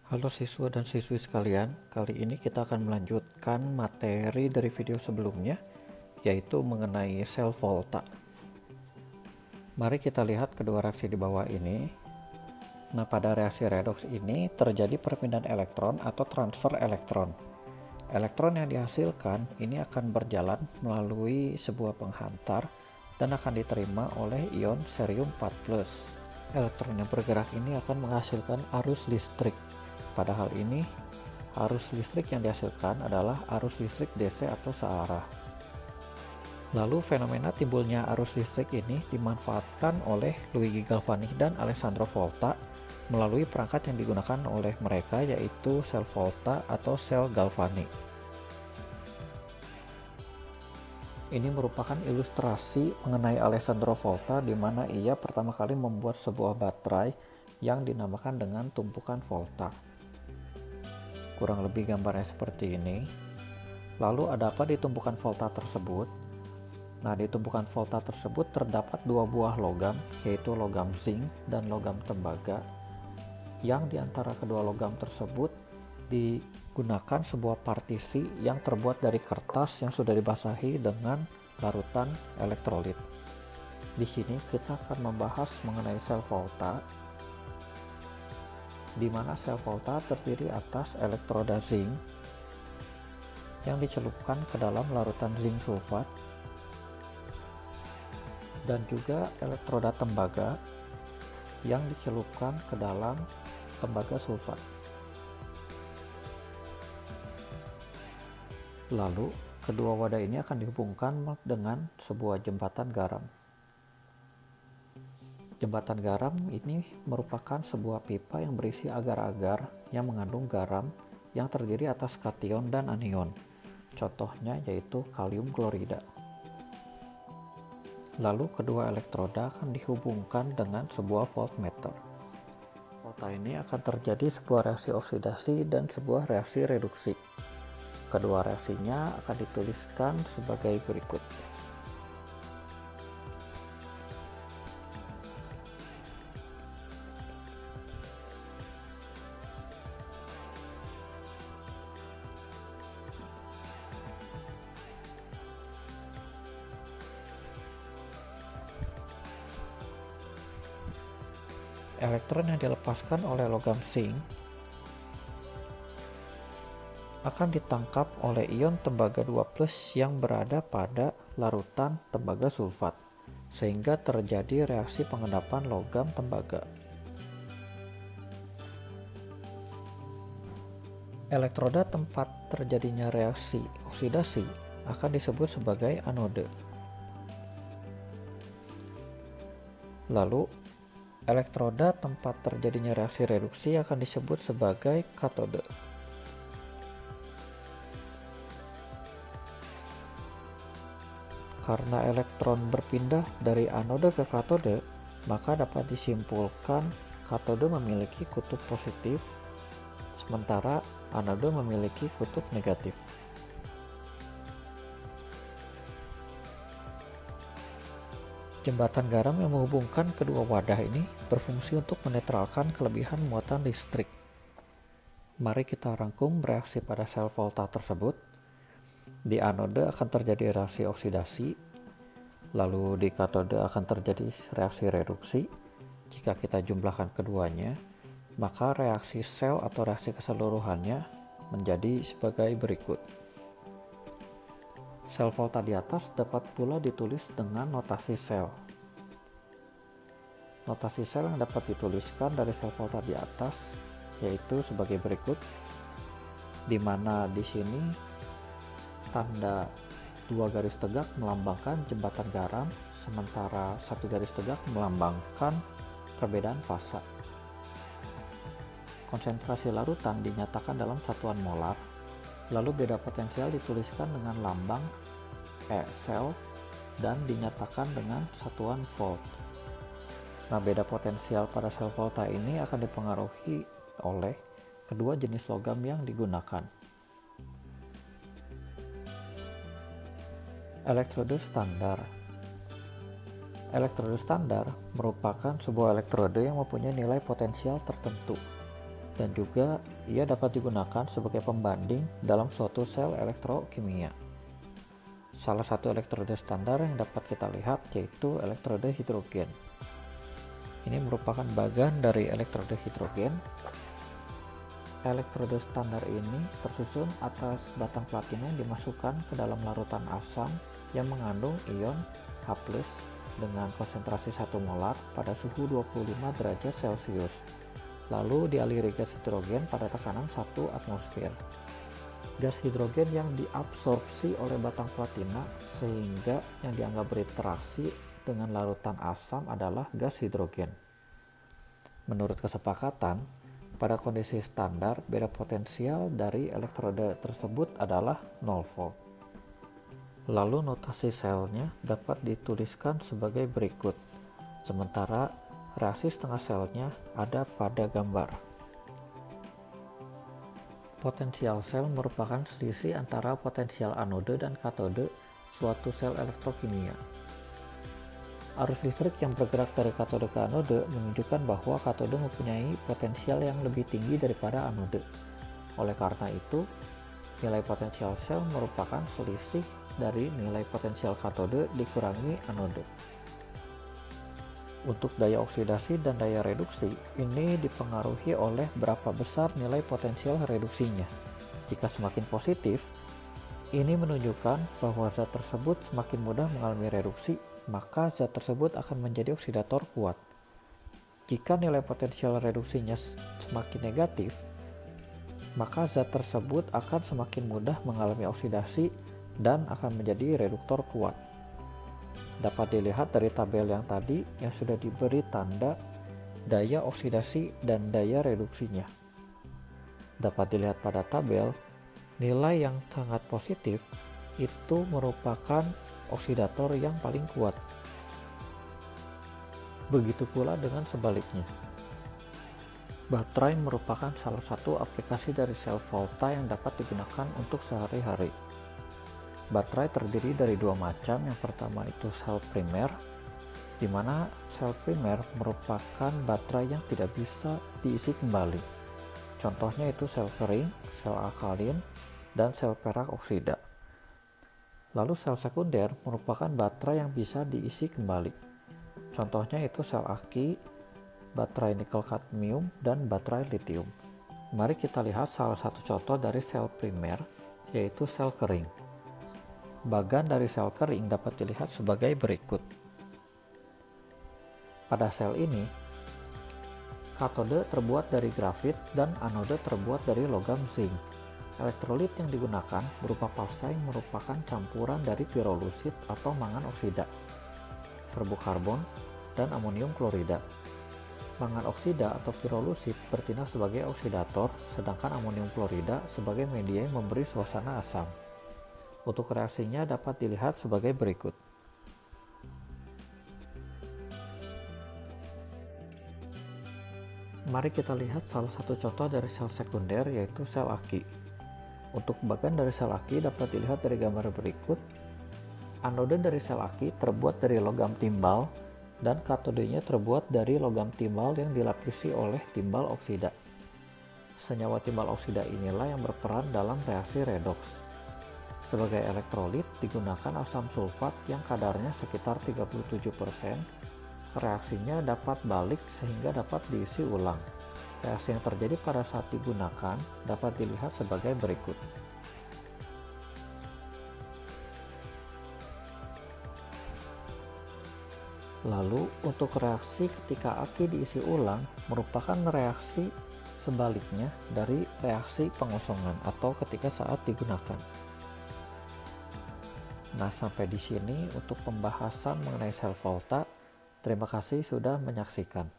Halo siswa dan siswi sekalian, kali ini kita akan melanjutkan materi dari video sebelumnya, yaitu mengenai sel volta. Mari kita lihat kedua reaksi di bawah ini. Nah, pada reaksi redoks ini terjadi perpindahan elektron atau transfer elektron. Elektron yang dihasilkan ini akan berjalan melalui sebuah penghantar dan akan diterima oleh ion cerium 4+. Elektron yang bergerak ini akan menghasilkan arus listrik. Pada hal ini, arus listrik yang dihasilkan adalah arus listrik DC atau searah. Lalu fenomena timbulnya arus listrik ini dimanfaatkan oleh Luigi Galvani dan Alessandro Volta melalui perangkat yang digunakan oleh mereka, yaitu sel Volta atau sel Galvani. Ini merupakan ilustrasi mengenai Alessandro Volta, di mana ia pertama kali membuat sebuah baterai yang dinamakan dengan tumpukan volta. Kurang lebih gambarnya seperti ini. Lalu ada apa di tumpukan volta tersebut? Nah, di tumpukan volta tersebut terdapat dua buah logam, yaitu logam zinc dan logam tembaga, yang di antara kedua logam tersebut digunakan sebuah partisi yang terbuat dari kertas yang sudah dibasahi dengan larutan elektrolit. Di sini kita akan membahas mengenai sel volta, di mana sel volta terdiri atas elektroda zinc yang dicelupkan ke dalam larutan zinc sulfat dan juga elektroda tembaga yang dicelupkan ke dalam tembaga sulfat. Lalu, kedua wadah ini akan dihubungkan dengan sebuah jembatan garam. Jembatan garam ini merupakan sebuah pipa yang berisi agar-agar yang mengandung garam yang terdiri atas kation dan anion. Contohnya yaitu kalium klorida. Lalu kedua elektroda akan dihubungkan dengan sebuah voltmeter. Volta ini akan terjadi sebuah reaksi oksidasi dan sebuah reaksi reduksi. Kedua reaksinya akan dituliskan sebagai berikut. Elektron yang dilepaskan oleh logam zinc akan ditangkap oleh ion tembaga 2+ yang berada pada larutan tembaga sulfat, sehingga terjadi reaksi pengendapan logam tembaga. Elektroda tempat terjadinya reaksi oksidasi akan disebut sebagai anode. Lalu, elektroda tempat terjadinya reaksi reduksi akan disebut sebagai katode. Karena elektron berpindah dari anode ke katode, maka dapat disimpulkan katode memiliki kutub positif, sementara anode memiliki kutub negatif. Jembatan garam yang menghubungkan kedua wadah ini berfungsi untuk menetralkan kelebihan muatan listrik. Mari kita rangkum reaksi pada sel volta tersebut. Di anode akan terjadi reaksi oksidasi, lalu di katode akan terjadi reaksi reduksi. Jika kita jumlahkan keduanya, maka reaksi sel atau reaksi keseluruhannya menjadi sebagai berikut. Sel volta di atas dapat pula ditulis dengan notasi sel. Notasi sel yang dapat dituliskan dari sel volta di atas yaitu sebagai berikut, di mana di sini tanda 2 garis tegak melambangkan jembatan garam, sementara 1 garis tegak melambangkan perbedaan fasa. Konsentrasi larutan dinyatakan dalam satuan molar, lalu beda potensial dituliskan dengan lambang sel dan dinyatakan dengan satuan volt. Nah, beda potensial pada sel volta ini akan dipengaruhi oleh kedua jenis logam yang digunakan. Elektrode standar. Elektrode standar merupakan sebuah elektrode yang mempunyai nilai potensial tertentu. dan juga ia dapat digunakan sebagai pembanding dalam suatu sel elektrokimia. Salah satu elektrode standar yang dapat kita lihat yaitu elektrode hidrogen. Ini merupakan bagian dari elektrode hidrogen. Elektrode standar ini tersusun atas batang platina yang dimasukkan ke dalam larutan asam yang mengandung ion H+ dengan konsentrasi 1 molar pada suhu 25 derajat Celcius. Lalu dialiri gas hidrogen pada tekanan 1 atmosfer. Gas hidrogen yang diabsorpsi oleh batang platina sehingga yang dianggap berinteraksi dengan larutan asam adalah gas hidrogen. Menurut kesepakatan, pada kondisi standar beda potensial dari elektrode tersebut adalah 0 volt. Lalu notasi selnya dapat dituliskan sebagai berikut, sementara reaksi setengah selnya ada pada gambar. Potensial sel merupakan selisih antara potensial anode dan katode suatu sel elektrokimia. Arus listrik yang bergerak dari katode ke anode menunjukkan bahwa katode mempunyai potensial yang lebih tinggi daripada anode. Oleh karena itu, nilai potensial sel merupakan selisih dari nilai potensial katode dikurangi anode. Untuk daya oksidasi dan daya reduksi, ini dipengaruhi oleh berapa besar nilai potensial reduksinya. Jika semakin positif, ini menunjukkan bahwa zat tersebut semakin mudah mengalami reduksi, maka zat tersebut akan menjadi oksidator kuat. Jika nilai potensial reduksinya semakin negatif, maka zat tersebut akan semakin mudah mengalami oksidasi dan akan menjadi reduktor kuat. Dapat dilihat dari tabel yang tadi yang sudah diberi tanda daya oksidasi dan daya reduksinya. Dapat dilihat pada tabel, nilai yang sangat positif itu merupakan oksidator yang paling kuat. Begitu pula dengan sebaliknya. Baterai merupakan salah satu aplikasi dari sel volta yang dapat digunakan untuk sehari-hari. Baterai terdiri dari dua macam. Yang pertama itu sel primer, di mana sel primer merupakan baterai yang tidak bisa diisi kembali. Contohnya itu sel kering, sel alkalin, dan sel perak oksida. Lalu sel sekunder merupakan baterai yang bisa diisi kembali. Contohnya itu sel aki, baterai nikel kadmium, dan baterai litium. Mari kita lihat salah satu contoh dari sel primer, yaitu sel kering. Bagan dari sel kering dapat dilihat sebagai berikut. Pada sel ini, katode terbuat dari grafit dan anode terbuat dari logam zinc. Elektrolit yang digunakan berupa pasta yang merupakan campuran dari pirolusit atau mangan oksida, serbuk karbon, dan amonium klorida. Mangan oksida atau pirolusit bertindak sebagai oksidator, sedangkan amonium klorida sebagai media yang memberi suasana asam. Untuk reaksinya dapat dilihat sebagai berikut. Mari kita lihat salah satu contoh dari sel sekunder, yaitu sel aki. Untuk bagian dari sel aki dapat dilihat dari gambar berikut. Anode dari sel aki terbuat dari logam timbal dan katodenya terbuat dari logam timbal yang dilapisi oleh timbal oksida. Senyawa timbal oksida inilah yang berperan dalam reaksi redoks. Sebagai elektrolit digunakan asam sulfat yang kadarnya sekitar 37%. Reaksinya dapat balik sehingga dapat diisi ulang. Reaksi yang terjadi pada saat digunakan dapat dilihat sebagai berikut. Lalu untuk reaksi ketika aki diisi ulang merupakan reaksi sebaliknya dari reaksi pengosongan atau ketika saat digunakan. Nah, sampai di sini untuk pembahasan mengenai sel volta. Terima kasih sudah menyaksikan.